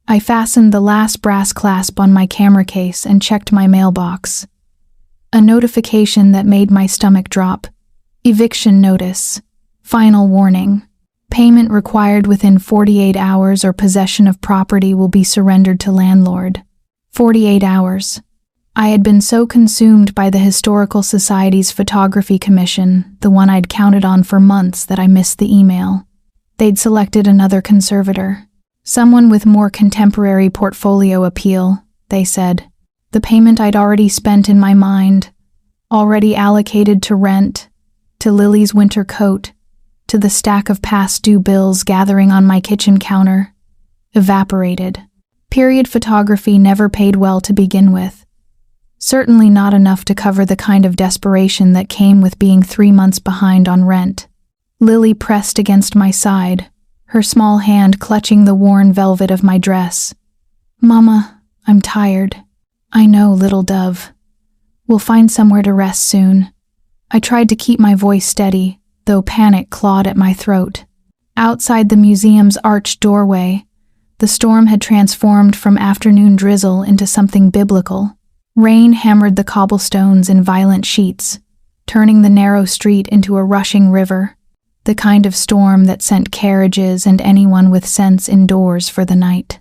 I fastened the last brass clasp on my camera case and checked my mailbox. A notification that made my stomach drop. Eviction notice. Final warning. Payment required within 48 hours or possession of property will be surrendered to landlord. 48 hours. I had been so consumed by the Historical Society's photography commission, the one I'd counted on for months, that I missed the email. They'd selected another conservator. Someone with more contemporary portfolio appeal, they said. The payment I'd already spent in my mind, already allocated to rent, to Lily's winter coat, to the stack of past due bills gathering on my kitchen counter, evaporated. Period photography never paid well to begin with. Certainly not enough to cover the kind of desperation that came with being 3 months behind on rent. Lily pressed against my side, her small hand clutching the worn velvet of my dress. "Mama, I'm tired." "I know, little dove. We'll find somewhere to rest soon." I tried to keep my voice steady, though panic clawed at my throat. Outside the museum's arched doorway, the storm had transformed from afternoon drizzle into something biblical. Rain hammered the cobblestones in violent sheets, turning the narrow street into a rushing river, the kind of storm that sent carriages and anyone with sense indoors for the night.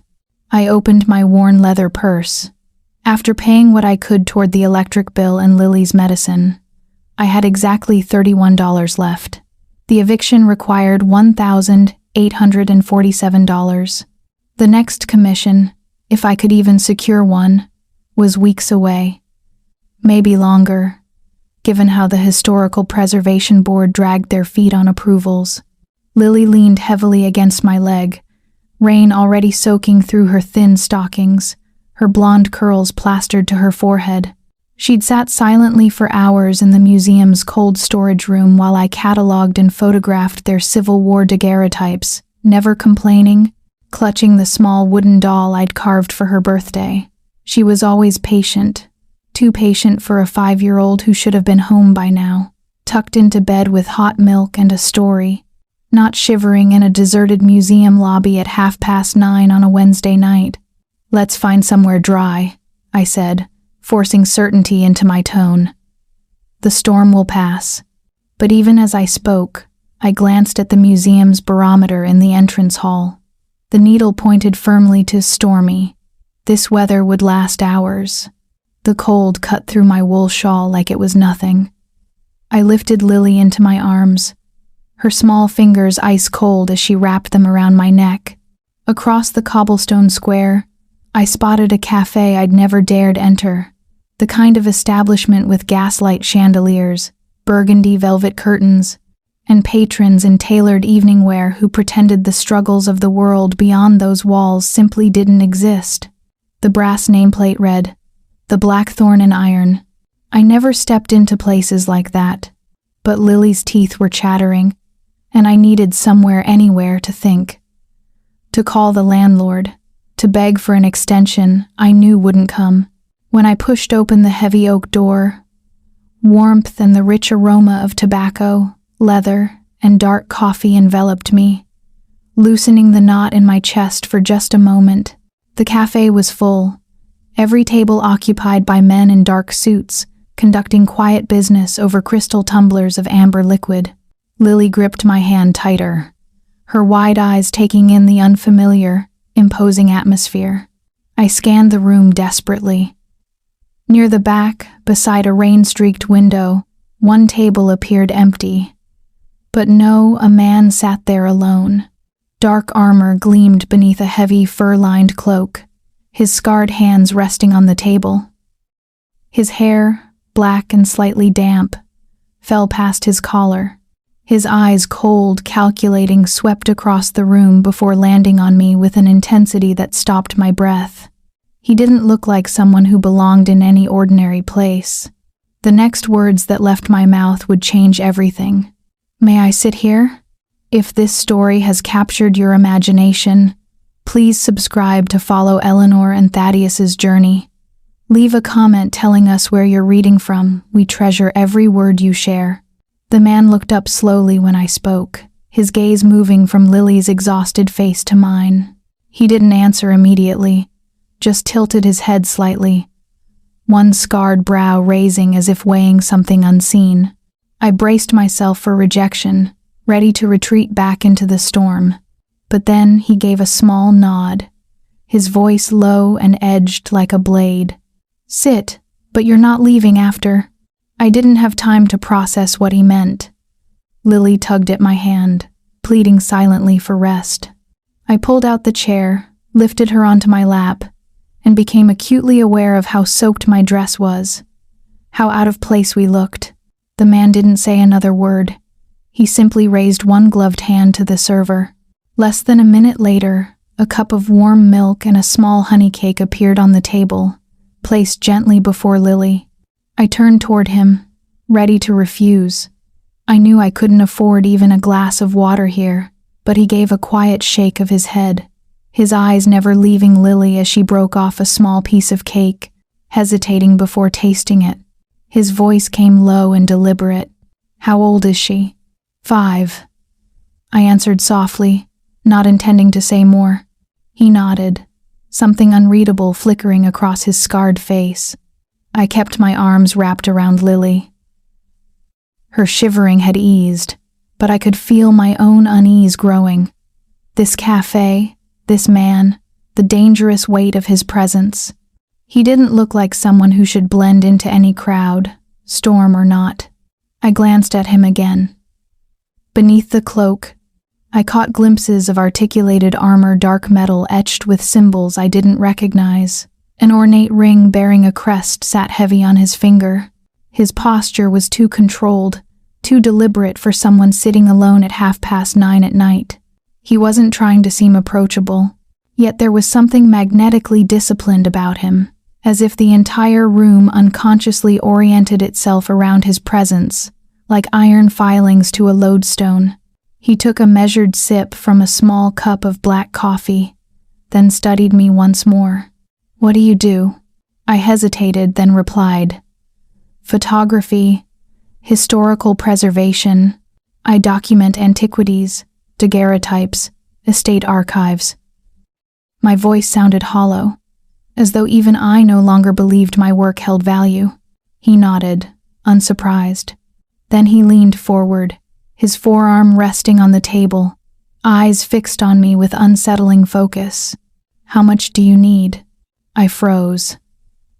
I opened my worn leather purse. After paying what I could toward the electric bill and Lily's medicine, I had exactly $31 left. The eviction required $1,847. The next commission, if I could even secure one, was weeks away. Maybe longer, given how the Historical Preservation Board dragged their feet on approvals. Lily leaned heavily against my leg, rain already soaking through her thin stockings, her blonde curls plastered to her forehead. She'd sat silently for hours in the museum's cold storage room while I catalogued and photographed their Civil War daguerreotypes, never complaining, clutching the small wooden doll I'd carved for her birthday. She was always patient, too patient for a 5-year-old who should have been home by now, tucked into bed with hot milk and a story, not shivering in a deserted museum lobby at 9:30 on a Wednesday night. "Let's find somewhere dry," I said, forcing certainty into my tone. "The storm will pass." But even as I spoke, I glanced at the museum's barometer in the entrance hall. The needle pointed firmly to stormy. This weather would last hours. The cold cut through my wool shawl like it was nothing. I lifted Lily into my arms, her small fingers ice cold as she wrapped them around my neck. Across the cobblestone square, I spotted a cafe I'd never dared enter, the kind of establishment with gaslight chandeliers, burgundy velvet curtains, and patrons in tailored evening wear who pretended the struggles of the world beyond those walls simply didn't exist. The brass nameplate read, "The Blackthorn and Iron." I never stepped into places like that, but Lily's teeth were chattering, and I needed somewhere, anywhere to think. To call the landlord, to beg for an extension I knew wouldn't come. When I pushed open the heavy oak door, warmth and the rich aroma of tobacco, leather, and dark coffee enveloped me, loosening the knot in my chest for just a moment. The cafe was full, every table occupied by men in dark suits, conducting quiet business over crystal tumblers of amber liquid. Lily gripped my hand tighter, her wide eyes taking in the unfamiliar, imposing atmosphere. I scanned the room desperately. Near the back, beside a rain-streaked window, one table appeared empty. But no, a man sat there alone. Dark armor gleamed beneath a heavy fur-lined cloak, his scarred hands resting on the table. His hair, black and slightly damp, fell past his collar. His eyes, cold, calculating, swept across the room before landing on me with an intensity that stopped my breath. He didn't look like someone who belonged in any ordinary place. The next words that left my mouth would change everything. "May I sit here? If this story has captured your imagination, please subscribe to follow Eleanor and Thaddeus's journey. Leave a comment telling us where you're reading from. We treasure every word you share." The man looked up slowly when I spoke, his gaze moving from Lily's exhausted face to mine. He didn't answer immediately, just tilted his head slightly, one scarred brow raising as if weighing something unseen. I braced myself for rejection, ready to retreat back into the storm. But then he gave a small nod, his voice low and edged like a blade. "Sit, but you're not leaving after." I didn't have time to process what he meant. Lily tugged at my hand, pleading silently for rest. I pulled out the chair, lifted her onto my lap, and became acutely aware of how soaked my dress was, how out of place we looked. The man didn't say another word. He simply raised one gloved hand to the server. Less than a minute later, a cup of warm milk and a small honey cake appeared on the table, placed gently before Lily. I turned toward him, ready to refuse. I knew I couldn't afford even a glass of water here, but he gave a quiet shake of his head, his eyes never leaving Lily as she broke off a small piece of cake, hesitating before tasting it. His voice came low and deliberate. "How old is she?" "5." I answered softly, not intending to say more. He nodded, something unreadable flickering across his scarred face. I kept my arms wrapped around Lily. Her shivering had eased, but I could feel my own unease growing. This cafe, this man, the dangerous weight of his presence. He didn't look like someone who should blend into any crowd, storm or not. I glanced at him again. Beneath the cloak, I caught glimpses of articulated armor, dark metal etched with symbols I didn't recognize. An ornate ring bearing a crest sat heavy on his finger. His posture was too controlled, too deliberate for someone sitting alone at 9:30 at night. He wasn't trying to seem approachable, yet there was something magnetically disciplined about him, as if the entire room unconsciously oriented itself around his presence, like iron filings to a lodestone. He took a measured sip from a small cup of black coffee, then studied me once more. "What do you do?" I hesitated, then replied, "Photography, historical preservation. I document antiquities, daguerreotypes, estate archives." My voice sounded hollow, as though even I no longer believed my work held value. He nodded, unsurprised. Then he leaned forward, his forearm resting on the table, eyes fixed on me with unsettling focus. "How much do you need?" I froze.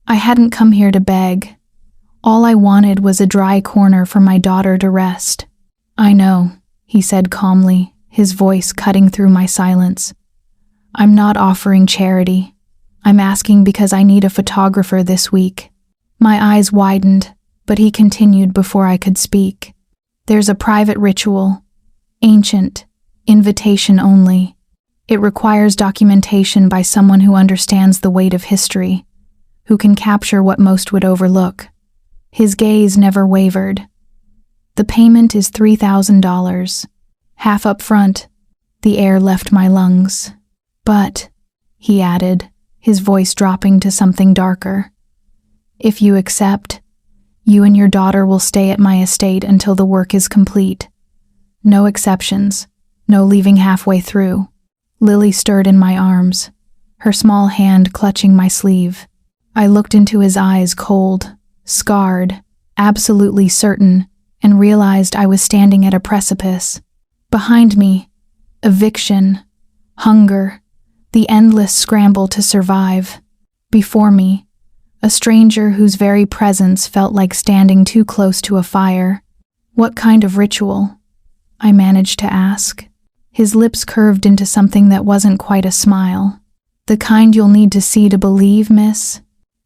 I hadn't come here to beg. All I wanted was a dry corner for my daughter to rest. "I know," he said calmly, his voice cutting through my silence. "I'm not offering charity. I'm asking because I need a photographer this week." My eyes widened, but he continued before I could speak. "There's a private ritual, ancient, invitation only. It requires documentation by someone who understands the weight of history, who can capture what most would overlook." His gaze never wavered. "The payment is $3,000, half up front." The air left my lungs. "But," he added, his voice dropping to something darker, "if you accept, you and your daughter will stay at my estate until the work is complete. No exceptions, no leaving halfway through." Lily stirred in my arms, her small hand clutching my sleeve. I looked into his eyes, cold, scarred, absolutely certain, and realized I was standing at a precipice. Behind me, eviction, hunger, the endless scramble to survive. Before me, a stranger whose very presence felt like standing too close to a fire. "What kind of ritual?" I managed to ask. His lips curved into something that wasn't quite a smile. "The kind you'll need to see to believe, miss.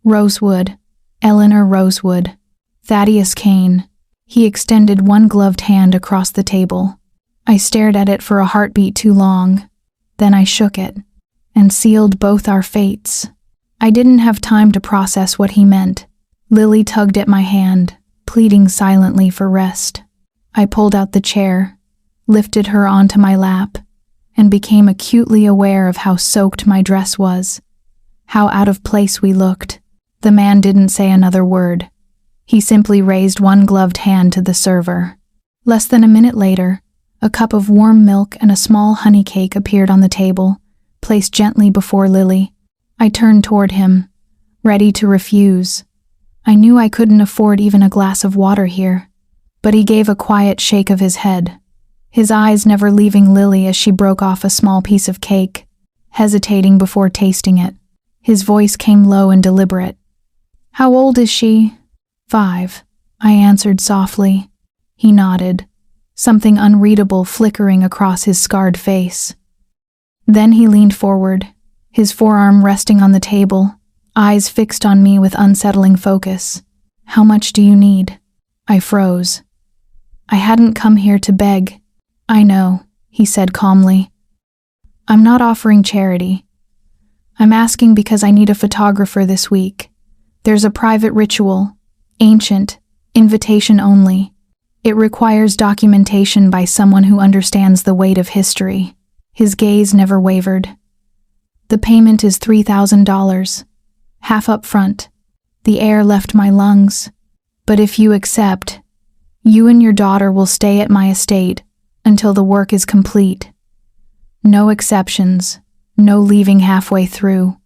Rosewood, Eleanor Rosewood, Thaddeus Kane." He extended one gloved hand across the table. I stared at it for a heartbeat too long. Then I shook it, and sealed both our fates. I didn't have time to process what he meant. Lily tugged at my hand, pleading silently for rest. I pulled out the chair, lifted her onto my lap, and became acutely aware of how soaked my dress was, how out of place we looked. The man didn't say another word. He simply raised one gloved hand to the server. Less than a minute later, a cup of warm milk and a small honey cake appeared on the table, placed gently before Lily. I turned toward him, ready to refuse. I knew I couldn't afford even a glass of water here, but he gave a quiet shake of his head, his eyes never leaving Lily as she broke off a small piece of cake, hesitating before tasting it. His voice came low and deliberate. "How old is she?" "5," I answered softly. He nodded, something unreadable flickering across his scarred face. Then he leaned forward, his forearm resting on the table, eyes fixed on me with unsettling focus. "How much do you need?" I froze. I hadn't come here to beg. "I know," he said calmly. "I'm not offering charity. I'm asking because I need a photographer this week. There's a private ritual, ancient, invitation only. It requires documentation by someone who understands the weight of history." His gaze never wavered. "The payment is $3,000, half up front." The air left my lungs. "But if you accept, you and your daughter will stay at my estate until the work is complete. No exceptions, no leaving halfway through."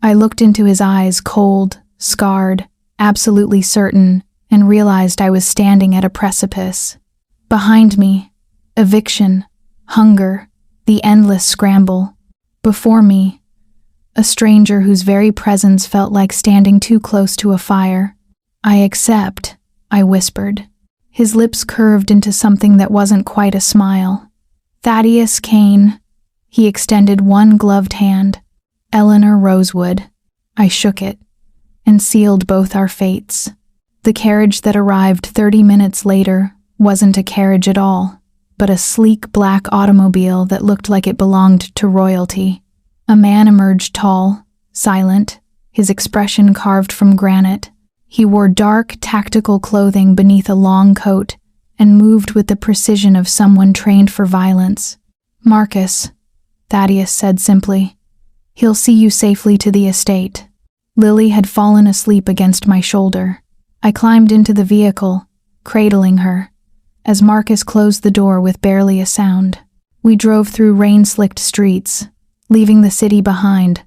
I looked into his eyes, cold, scarred, absolutely certain, and realized I was standing at a precipice. Behind me, eviction, hunger, the endless scramble. Before me, a stranger whose very presence felt like standing too close to a fire. "I accept," I whispered. His lips curved into something that wasn't quite a smile. "Thaddeus Kane." He extended one gloved hand. "Eleanor Rosewood." I shook it, and sealed both our fates. The carriage that arrived 30 minutes later wasn't a carriage at all, but a sleek black automobile that looked like it belonged to royalty. A man emerged tall, silent, his expression carved from granite. He wore dark, tactical clothing beneath a long coat and moved with the precision of someone trained for violence. "Marcus," Thaddeus said simply. "He'll see you safely to the estate." Lily had fallen asleep against my shoulder. I climbed into the vehicle, cradling her, as Marcus closed the door with barely a sound. We drove through rain-slicked streets, leaving the city behind,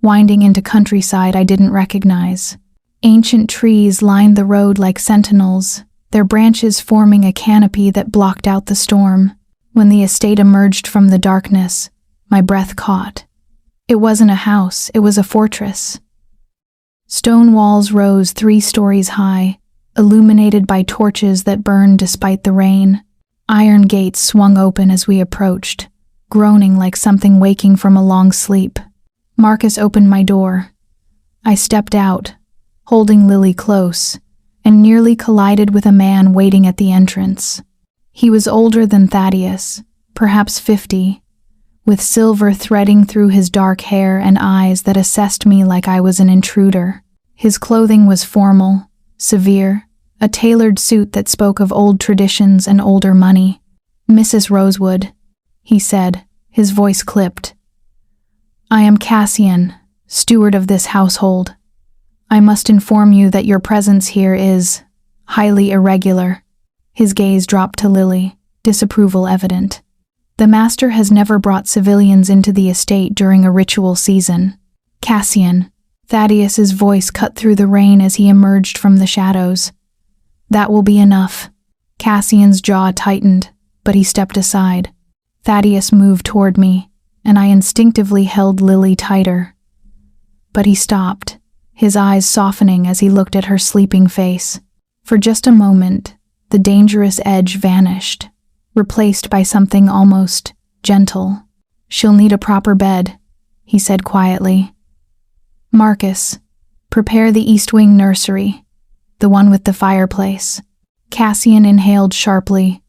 winding into countryside I didn't recognize. Ancient trees lined the road like sentinels, their branches forming a canopy that blocked out the storm. When the estate emerged from the darkness, my breath caught. It wasn't a house, it was a fortress. Stone walls rose 3 stories high, illuminated by torches that burned despite the rain. Iron gates swung open as we approached, groaning like something waking from a long sleep. Marcus opened my door. I stepped out, holding Lily close, and nearly collided with a man waiting at the entrance. He was older than Thaddeus, perhaps 50, with silver threading through his dark hair and eyes that assessed me like I was an intruder. His clothing was formal, severe, a tailored suit that spoke of old traditions and older money. "Mrs. Rosewood," he said, his voice clipped. "I am Cassian, steward of this household. I must inform you that your presence here is highly irregular." His gaze dropped to Lily, disapproval evident. "The master has never brought civilians into the estate during a ritual season." "Cassian," Thaddeus's voice cut through the rain as he emerged from the shadows. "That will be enough." Cassian's jaw tightened, but he stepped aside. Thaddeus moved toward me, and I instinctively held Lily tighter. But he stopped, his eyes softening as he looked at her sleeping face. For just a moment, the dangerous edge vanished, replaced by something almost gentle. "She'll need a proper bed," he said quietly. "Marcus, prepare the East Wing nursery, the one with the fireplace." Cassian inhaled sharply.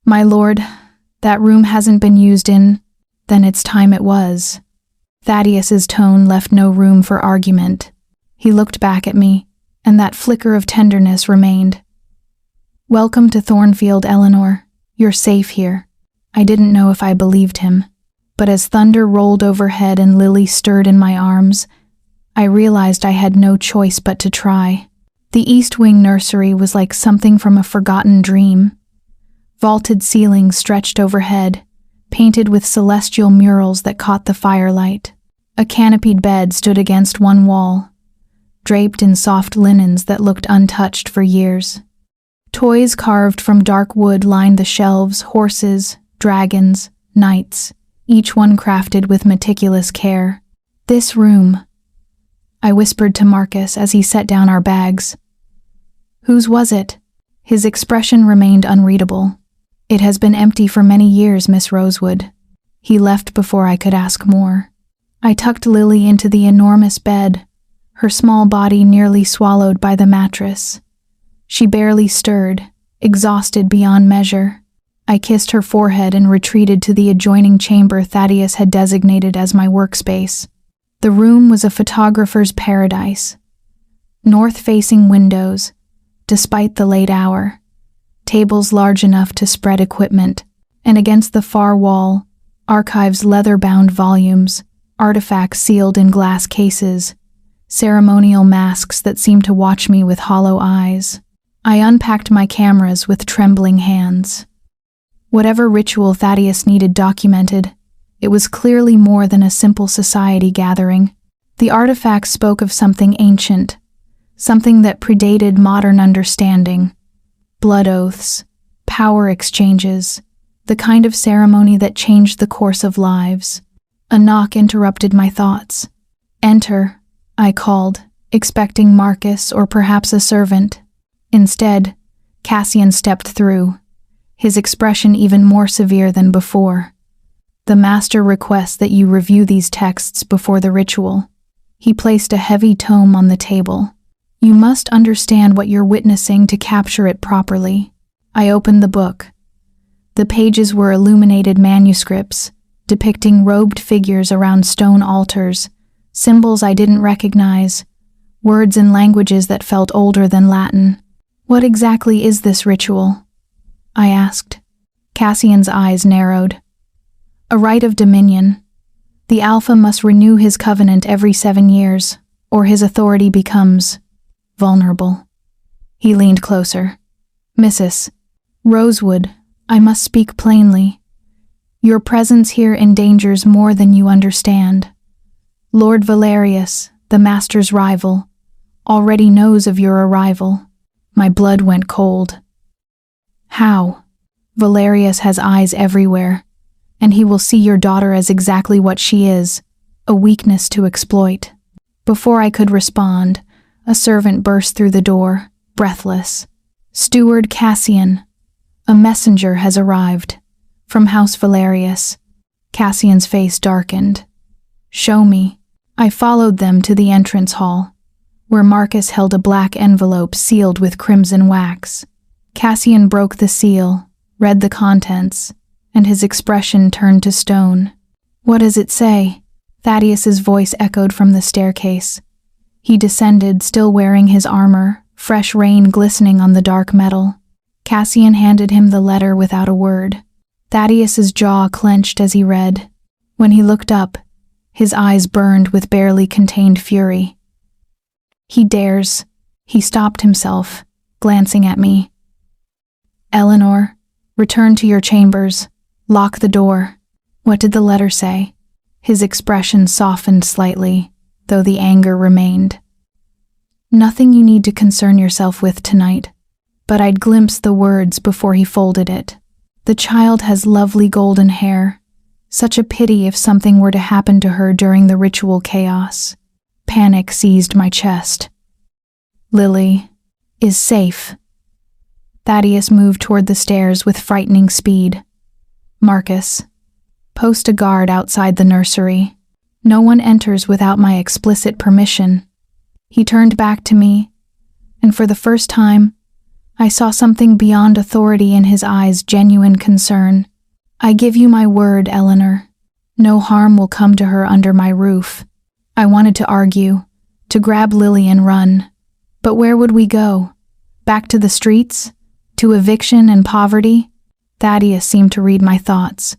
"My lord, that room hasn't been used in—" "Then it's time it was." Thaddeus's tone left no room for argument. He looked back at me, and that flicker of tenderness remained. "Welcome to Thornfield, Eleanor. You're safe here." I didn't know if I believed him, but as thunder rolled overhead and Lily stirred in my arms, I realized I had no choice but to try. The East Wing nursery was like something from a forgotten dream. Vaulted ceilings stretched overhead, painted with celestial murals that caught the firelight. A canopied bed stood against one wall, draped in soft linens that looked untouched for years. Toys carved from dark wood lined the shelves: horses, dragons, knights, each one crafted with meticulous care. "This room," I whispered to Marcus as he set down our bags. "Whose was it?" His expression remained unreadable. "It has been empty for many years, Miss Rosewood." He left before I could ask more. I tucked Lily into the enormous bed, her small body nearly swallowed by the mattress. She barely stirred, exhausted beyond measure. I kissed her forehead and retreated to the adjoining chamber Thaddeus had designated as my workspace. The room was a photographer's paradise. North-facing windows, despite the late hour, tables large enough to spread equipment, and against the far wall, archives leather-bound volumes, artifacts sealed in glass cases, ceremonial masks that seemed to watch me with hollow eyes. I unpacked my cameras with trembling hands. Whatever ritual Thaddeus needed documented, it was clearly more than a simple society gathering. The artifacts spoke of something ancient, something that predated modern understanding. Blood oaths, power exchanges, the kind of ceremony that changed the course of lives. A knock interrupted my thoughts. "Enter," I called, expecting Marcus or perhaps a servant. Instead, Cassian stepped through, his expression even more severe than before. "The master requests that you review these texts before the ritual." He placed a heavy tome on the table. "You must understand what you're witnessing to capture it properly." I opened the book. The pages were illuminated manuscripts, depicting robed figures around stone altars, symbols I didn't recognize, words and languages that felt older than Latin. "What exactly is this ritual?" I asked. Cassian's eyes narrowed. "A right of dominion. The Alpha must renew his covenant every 7 years, or his authority becomes vulnerable." He leaned closer. "Mrs. Rosewood, I must speak plainly. Your presence here endangers more than you understand. Lord Valerius, the master's rival, already knows of your arrival." My blood went cold. "How?" "Valerius has eyes everywhere, and he will see your daughter as exactly what she is, a weakness to exploit." Before I could respond, a servant burst through the door, breathless. "Steward Cassian, a messenger has arrived, from House Valerius." Cassian's face darkened. "Show me." I followed them to the entrance hall, where Marcus held a black envelope sealed with crimson wax. Cassian broke the seal, read the contents, and his expression turned to stone. "What does it say?" Thaddeus's voice echoed from the staircase. He descended, still wearing his armor, fresh rain glistening on the dark metal. Cassian handed him the letter without a word. Thaddeus's jaw clenched as he read. When he looked up, his eyes burned with barely contained fury. "He dares." He stopped himself, glancing at me. "Eleanor, return to your chambers. Lock the door." What did the letter say? His expression softened slightly, though the anger remained. "Nothing you need to concern yourself with tonight." But I'd glimpsed the words before he folded it. "The child has lovely golden hair. Such a pity if something were to happen to her during the ritual chaos." Panic seized my chest. "Lily is safe." Thaddeus moved toward the stairs with frightening speed. "Marcus, post a guard outside the nursery. No one enters without my explicit permission." He turned back to me, and for the first time, I saw something beyond authority in his eyes, genuine concern. "I give you my word, Eleanor. No harm will come to her under my roof." I wanted to argue, to grab Lily and run. But where would we go? Back to the streets? To eviction and poverty? Thaddeus seemed to read my thoughts.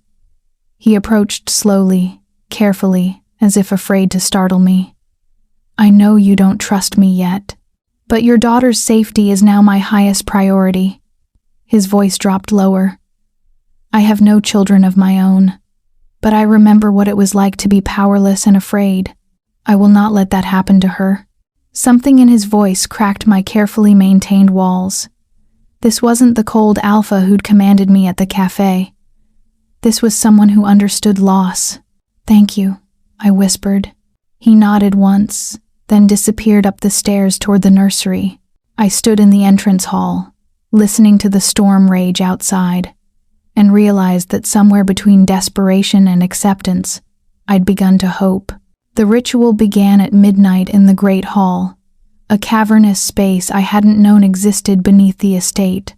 He approached slowly, carefully, as if afraid to startle me. "I know you don't trust me yet, but your daughter's safety is now my highest priority." His voice dropped lower. "I have no children of my own. but I remember what it was like to be powerless and afraid. I will not let that happen to her. Something in his voice cracked my carefully maintained walls. This wasn't the cold alpha who'd commanded me at the cafe. This was someone who understood loss. "Thank you," I whispered. He nodded once, then disappeared up the stairs toward the nursery. I stood in the entrance hall, listening to the storm rage outside, and realized that somewhere between desperation and acceptance, I'd begun to hope. The ritual began at midnight in the Great Hall, a cavernous space I hadn't known existed beneath the estate.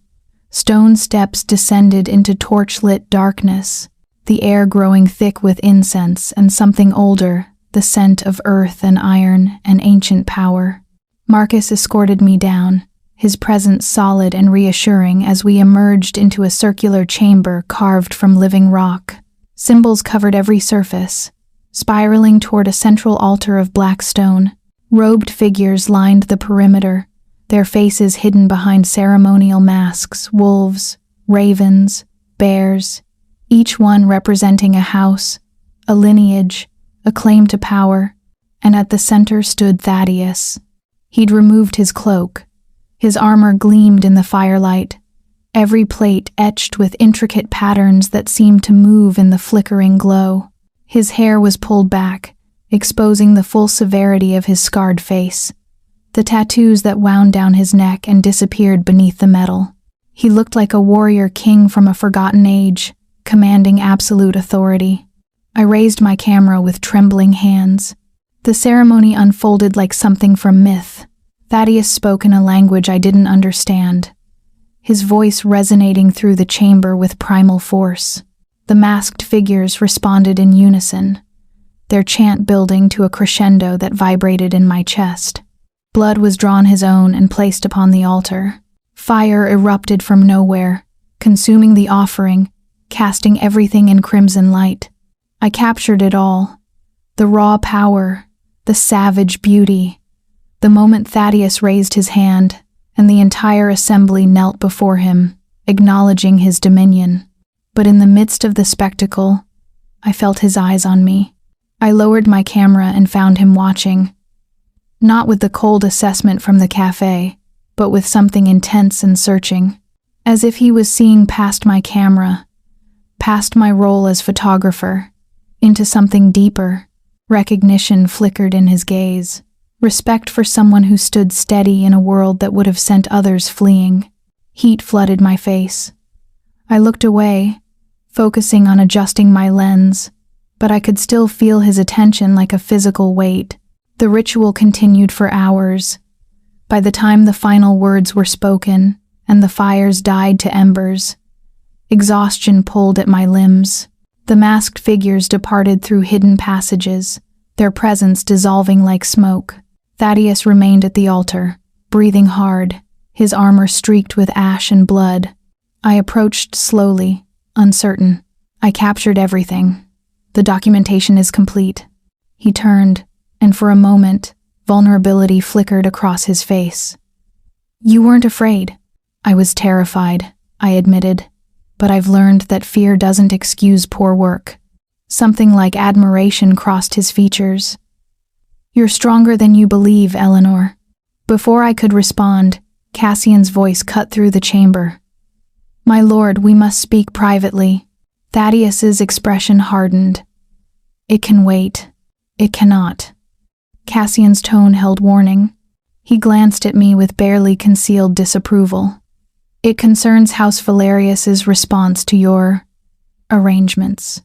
Stone steps descended into torch-lit darkness, the air growing thick with incense and something older, the scent of earth and iron and ancient power. Marcus escorted me down, his presence solid and reassuring as we emerged into a circular chamber carved from living rock. Symbols covered every surface, spiraling toward a central altar of black stone. Robed figures lined the perimeter, their faces hidden behind ceremonial masks: wolves, ravens, bears, each one representing a house, a lineage, a claim to power, and at the center stood Thaddeus. He'd removed his cloak. His armor gleamed in the firelight, every plate etched with intricate patterns that seemed to move in the flickering glow. His hair was pulled back, exposing the full severity of his scarred face, the tattoos that wound down his neck and disappeared beneath the metal. He looked like a warrior king from a forgotten age, commanding absolute authority. I raised my camera with trembling hands. The ceremony unfolded like something from myth. Thaddeus spoke in a language I didn't understand, his voice resonating through the chamber with primal force. The masked figures responded in unison, their chant building to a crescendo that vibrated in my chest. Blood was drawn his own and placed upon the altar. Fire erupted from nowhere, consuming the offering, casting everything in crimson light. I captured it all, the raw power, the savage beauty. The moment Thaddeus raised his hand, and the entire assembly knelt before him, acknowledging his dominion. But in the midst of the spectacle, I felt his eyes on me. I lowered my camera and found him watching, not with the cold assessment from the cafe, but with something intense and searching, as if he was seeing past my camera, past my role as photographer, into something deeper. Recognition flickered in his gaze, respect for someone who stood steady in a world that would have sent others fleeing. Heat flooded my face. I looked away, focusing on adjusting my lens, but I could still feel his attention like a physical weight. The ritual continued for hours. By the time the final words were spoken and the fires died to embers, exhaustion pulled at my limbs. The masked figures departed through hidden passages, their presence dissolving like smoke. Thaddeus remained at the altar, breathing hard, his armor streaked with ash and blood. I approached slowly, uncertain. I captured everything. The documentation is complete. He turned, and for a moment, vulnerability flickered across his face. "You weren't afraid." "I was terrified," I admitted, "but I've learned that fear doesn't excuse poor work." Something like admiration crossed his features. "You're stronger than you believe, Eleanor." Before I could respond, Cassian's voice cut through the chamber. "My lord, we must speak privately." Thaddeus's expression hardened. "It can wait." "It cannot." Cassian's tone held warning. He glanced at me with barely concealed disapproval. "It concerns House Valerius's response to your arrangements."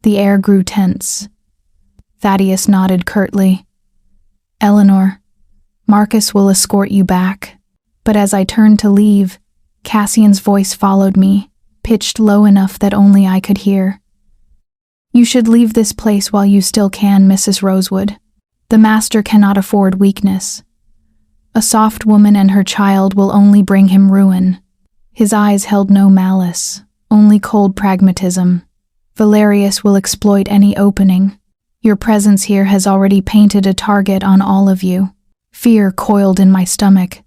The air grew tense. Thaddeus nodded curtly. "Eleanor, Marcus will escort you back." But as I turned to leave, Cassian's voice followed me, pitched low enough that only I could hear. "You should leave this place while you still can, Mrs. Rosewood. The master cannot afford weakness. A soft woman and her child will only bring him ruin." His eyes held no malice, only cold pragmatism. "Valerius will exploit any opening. Your presence here has already painted a target on all of you." Fear coiled in my stomach.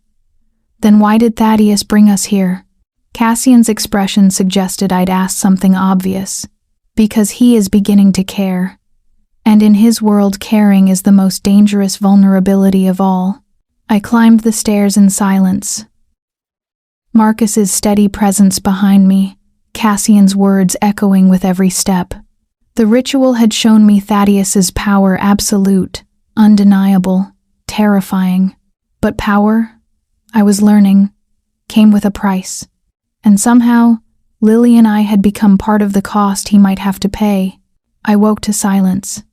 Then why did Thaddeus bring us here? Cassian's expression suggested I'd asked something obvious. Because he is beginning to care. And in his world, caring is the most dangerous vulnerability of all. I climbed the stairs in silence. Marcus's steady presence behind me, Cassian's words echoing with every step. The ritual had shown me Thaddeus's power absolute, undeniable, terrifying. But power, I was learning, came with a price. And somehow, Lily and I had become part of the cost he might have to pay. I woke to silence.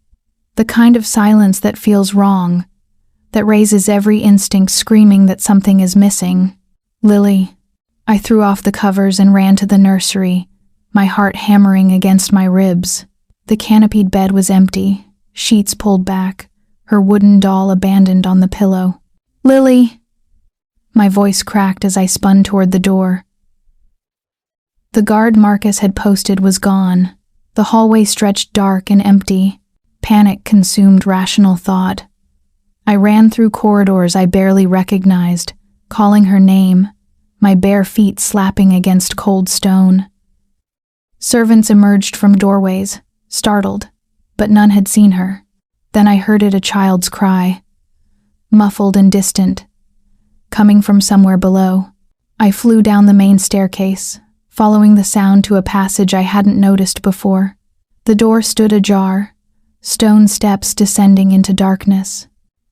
The kind of silence that feels wrong, that raises every instinct screaming that something is missing. Lily. I threw off the covers and ran to the nursery, my heart hammering against my ribs. The canopied bed was empty, sheets pulled back, her wooden doll abandoned on the pillow. Lily! My voice cracked as I spun toward the door. The guard Marcus had posted was gone. The hallway stretched dark and empty. Panic consumed rational thought. I ran through corridors I barely recognized, calling her name, my bare feet slapping against cold stone. Servants emerged from doorways, startled, but none had seen her. Then I heard a child's cry, muffled and distant, coming from somewhere below. I flew down the main staircase, following the sound to a passage I hadn't noticed before. The door stood ajar, stone steps descending into darkness.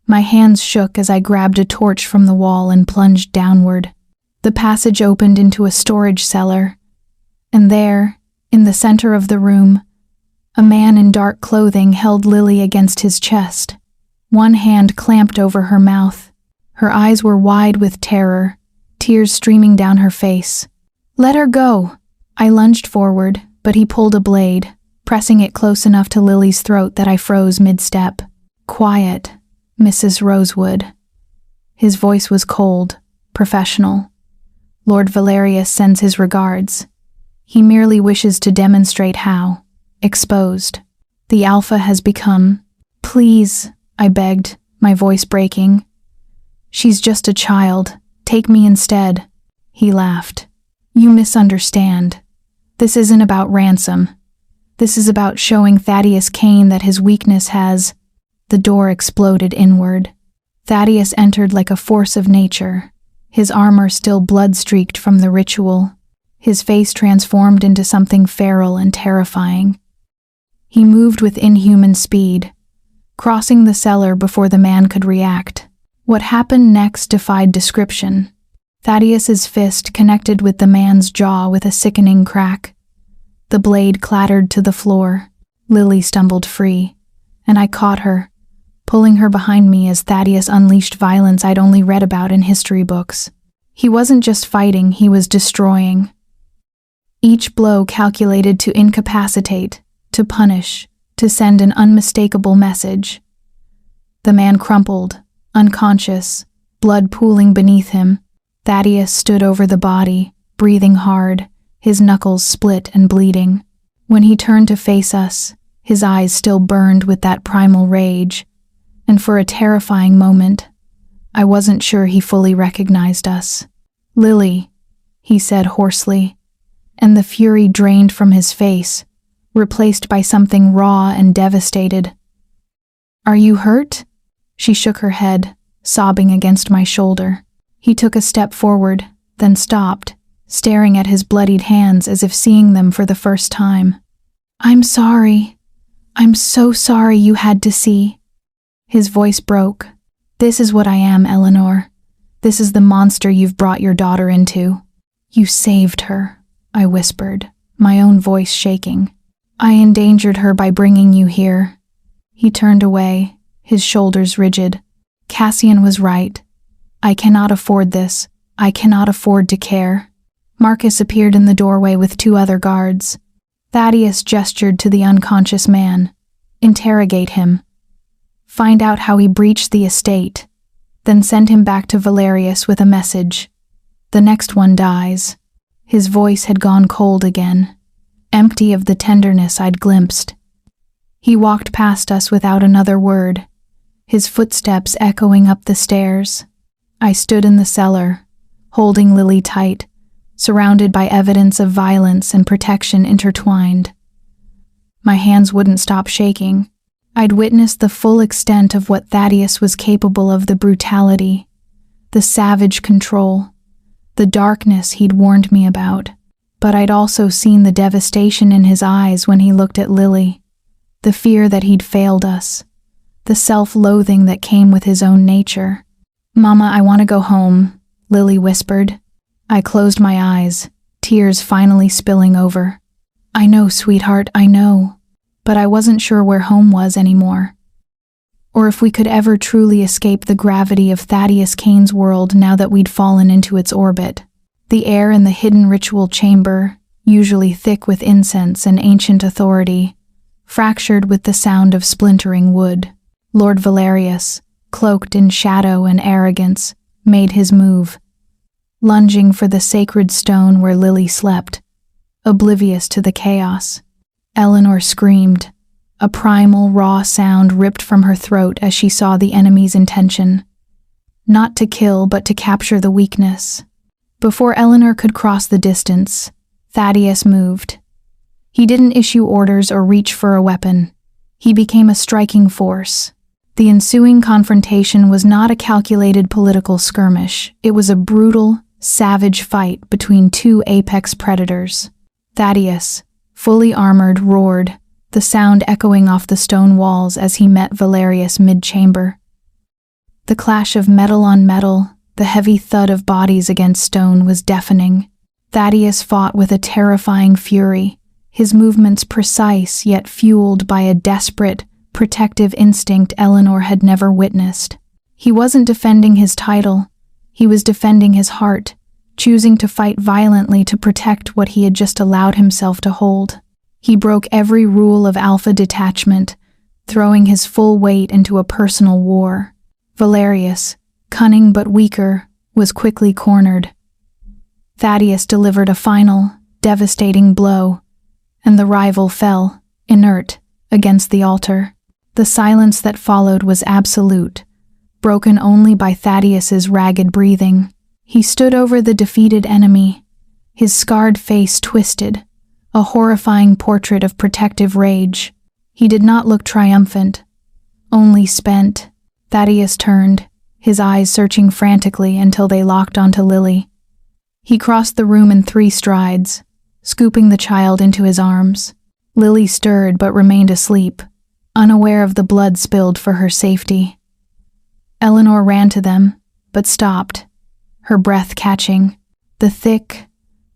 My hands shook as I grabbed a torch from the wall and plunged downward. The passage opened into a storage cellar, and there, in the center of the room, a man in dark clothing held Lily against his chest. One hand clamped over her mouth. Her eyes were wide with terror, tears streaming down her face. "Let her go!" I lunged forward, but he pulled a blade, pressing it close enough to Lily's throat that I froze mid-step. "Quiet, Mrs. Rosewood." His voice was cold, professional. "Lord Valerius sends his regards. He merely wishes to demonstrate how, exposed, the Alpha has become." "Please," I begged, my voice breaking. "She's just a child. Take me instead." He laughed. "You misunderstand. This isn't about ransom. This is about showing Thaddeus Kane that his weakness has—" The door exploded inward. Thaddeus entered like a force of nature, his armor still blood-streaked from the ritual, his face transformed into something feral and terrifying. He moved with inhuman speed, crossing the cellar before the man could react. What happened next defied description. Thaddeus's fist connected with the man's jaw with a sickening crack. The blade clattered to the floor. Lily stumbled free, and I caught her, pulling her behind me as Thaddeus unleashed violence I'd only read about in history books. He wasn't just fighting, he was destroying. Each blow calculated to incapacitate, to punish, to send an unmistakable message. The man crumpled, unconscious, blood pooling beneath him. Thaddeus stood over the body, breathing hard, his knuckles split and bleeding. When he turned to face us, his eyes still burned with that primal rage, and for a terrifying moment, I wasn't sure he fully recognized us. "Lily," he said hoarsely, and the fury drained from his face, replaced by something raw and devastated. "Are you hurt?" She shook her head, sobbing against my shoulder. He took a step forward, then stopped, staring at his bloodied hands as if seeing them for the first time. "I'm sorry. I'm so sorry you had to see." His voice broke. "This is what I am, Eleanor. This is the monster you've brought your daughter into." "You saved her," I whispered, my own voice shaking. "I endangered her by bringing you here." He turned away, his shoulders rigid. Cassian was right. I cannot afford this. I cannot afford to care. Marcus appeared in the doorway with 2 other guards. Thaddeus gestured to the unconscious man. "Interrogate him. Find out how he breached the estate. Then send him back to Valerius with a message. The next one dies." His voice had gone cold again, empty of the tenderness I'd glimpsed. He walked past us without another word, his footsteps echoing up the stairs. I stood in the cellar, holding Lily tight, surrounded by evidence of violence and protection intertwined. My hands wouldn't stop shaking. I'd witnessed the full extent of what Thaddeus was capable of, the brutality, the savage control, the darkness he'd warned me about. But I'd also seen the devastation in his eyes when he looked at Lily, the fear that he'd failed us, the self-loathing that came with his own nature. "Mama, I want to go home," Lily whispered. I closed my eyes, tears finally spilling over. "I know, sweetheart, I know." But I wasn't sure where home was anymore, or if we could ever truly escape the gravity of Thaddeus Kane's world now that we'd fallen into its orbit. The air in the hidden ritual chamber, usually thick with incense and ancient authority, fractured with the sound of splintering wood. Lord Valerius, cloaked in shadow and arrogance, made his move, lunging for the sacred stone where Lily slept, oblivious to the chaos. Eleanor screamed, a primal, raw sound ripped from her throat as she saw the enemy's intention. Not to kill, but to capture the weakness. Before Eleanor could cross the distance, Thaddeus moved. He didn't issue orders or reach for a weapon. He became a striking force. The ensuing confrontation was not a calculated political skirmish. It was a brutal, savage fight between two apex predators. Thaddeus, fully armored, roared, the sound echoing off the stone walls as he met Valerius mid-chamber. The clash of metal on metal, the heavy thud of bodies against stone, was deafening. Thaddeus fought with a terrifying fury, his movements precise yet fueled by a desperate, protective instinct Eleanor had never witnessed. He wasn't defending his title, he was defending his heart, choosing to fight violently to protect what he had just allowed himself to hold. He broke every rule of alpha detachment, throwing his full weight into a personal war. Valerius, cunning but weaker, was quickly cornered. Thaddeus delivered a final, devastating blow, and the rival fell, inert, against the altar. The silence that followed was absolute, broken only by Thaddeus's ragged breathing. He stood over the defeated enemy, his scarred face twisted, a horrifying portrait of protective rage. He did not look triumphant, only spent. Thaddeus turned, his eyes searching frantically until they locked onto Lily. He crossed the room in 3 strides, scooping the child into his arms. Lily stirred but remained asleep, unaware of the blood spilled for her safety. Eleanor ran to them, but stopped, her breath catching. The thick,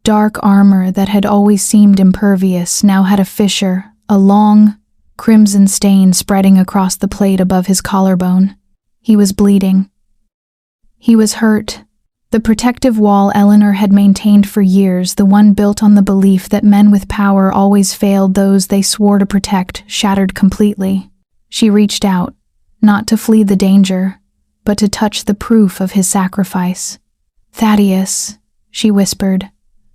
dark armor that had always seemed impervious now had a fissure, a long, crimson stain spreading across the plate above his collarbone. He was bleeding. He was hurt. The protective wall Eleanor had maintained for years, the one built on the belief that men with power always failed those they swore to protect, shattered completely. She reached out, not to flee the danger, but to touch the proof of his sacrifice. "Thaddeus," she whispered,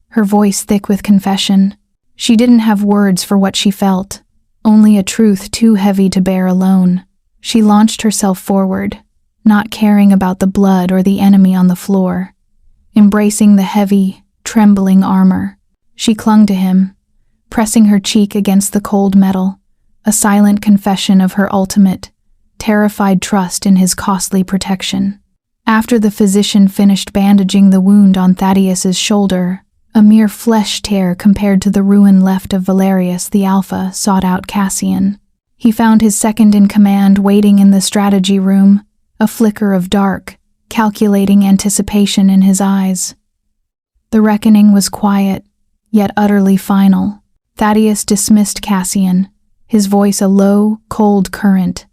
her voice thick with confession. She didn't have words for what she felt, only a truth too heavy to bear alone. She launched herself forward, not caring about the blood or the enemy on the floor, embracing the heavy, trembling armor. She clung to him, pressing her cheek against the cold metal, a silent confession of her ultimate, terrified trust in his costly protection. After the physician finished bandaging the wound on Thaddeus's shoulder, a mere flesh tear compared to the ruin left of Valerius the Alpha, sought out Cassian. He found his second-in-command waiting in the strategy room, a flicker of dark, calculating anticipation in his eyes. The reckoning was quiet, yet utterly final. Thaddeus dismissed Cassian, his voice a low, cold current,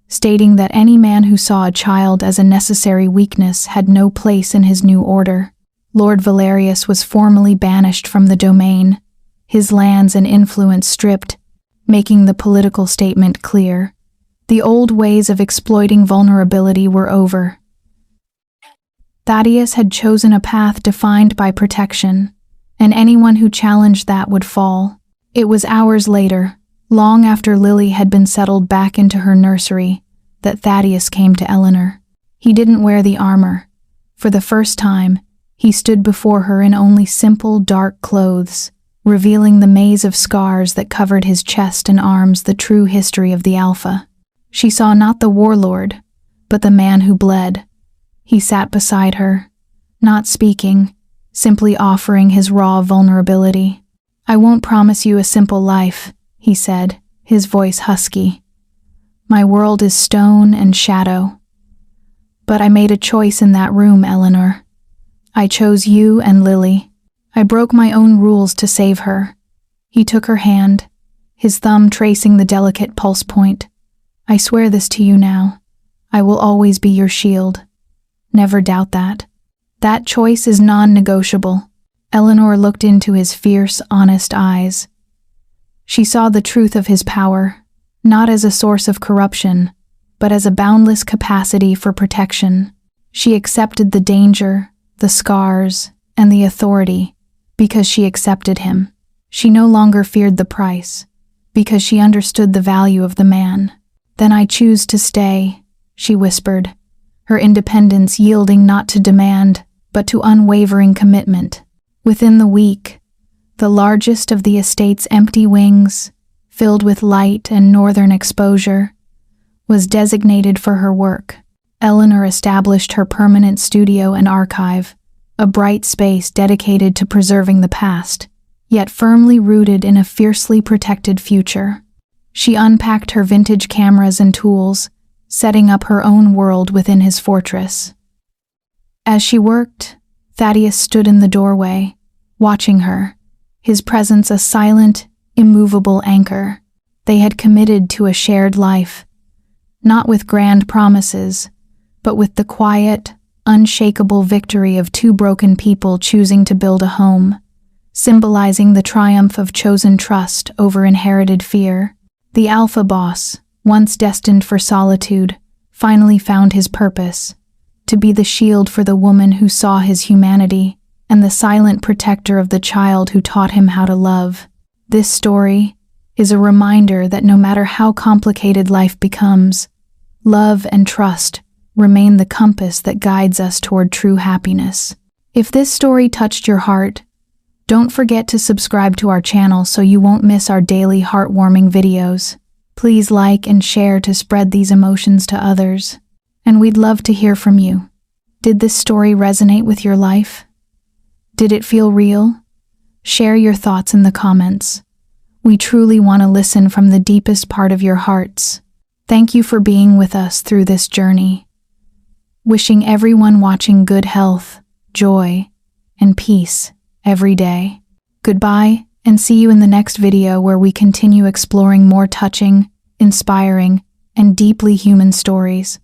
stating that any man who saw a child as a necessary weakness had no place in his new order. Lord Valerius was formally banished from the domain, his lands and influence stripped, making the political statement clear. The old ways of exploiting vulnerability were over. Thaddeus had chosen a path defined by protection, and anyone who challenged that would fall. It was hours later, long after Lily had been settled back into her nursery, that Thaddeus came to Eleanor. He didn't wear the armor. For the first time, he stood before her in only simple, dark clothes, revealing the maze of scars that covered his chest and arms, the true history of the Alpha. She saw not the warlord, but the man who bled. He sat beside her, not speaking, simply offering his raw vulnerability. "I won't promise you a simple life," he said, his voice husky. "My world is stone and shadow. But I made a choice in that room, Eleanor. I chose you and Lily. I broke my own rules to save her." He took her hand, his thumb tracing the delicate pulse point. "I swear this to you now. I will always be your shield. Never doubt that. That choice is non-negotiable." Eleanor looked into his fierce, honest eyes. She saw the truth of his power, not as a source of corruption, but as a boundless capacity for protection. She accepted the danger, the scars, and the authority because she accepted him. She no longer feared the price, because she understood the value of the man. "Then I choose to stay," she whispered, her independence yielding not to demand, but to unwavering commitment. Within the week, the largest of the estate's empty wings, filled with light and northern exposure, was designated for her work. Eleanor established her permanent studio and archive, a bright space dedicated to preserving the past, yet firmly rooted in a fiercely protected future. She unpacked her vintage cameras and tools, setting up her own world within his fortress. As she worked, Thaddeus stood in the doorway, watching her, his presence a silent, immovable anchor. They had committed to a shared life, not with grand promises, but with the quiet, unshakable victory of two broken people choosing to build a home, symbolizing the triumph of chosen trust over inherited fear. The Alpha boss, once destined for solitude, finally found his purpose, to be the shield for the woman who saw his humanity and the silent protector of the child who taught him how to love. This story is a reminder that no matter how complicated life becomes, love and trust remain the compass that guides us toward true happiness. If this story touched your heart, don't forget to subscribe to our channel so you won't miss our daily heartwarming videos. Please like and share to spread these emotions to others. And we'd love to hear from you. Did this story resonate with your life? Did it feel real? Share your thoughts in the comments. We truly want to listen from the deepest part of your hearts. Thank you for being with us through this journey. Wishing everyone watching good health, joy, and peace every day. Goodbye, and see you in the next video where we continue exploring more touching, inspiring, and deeply human stories.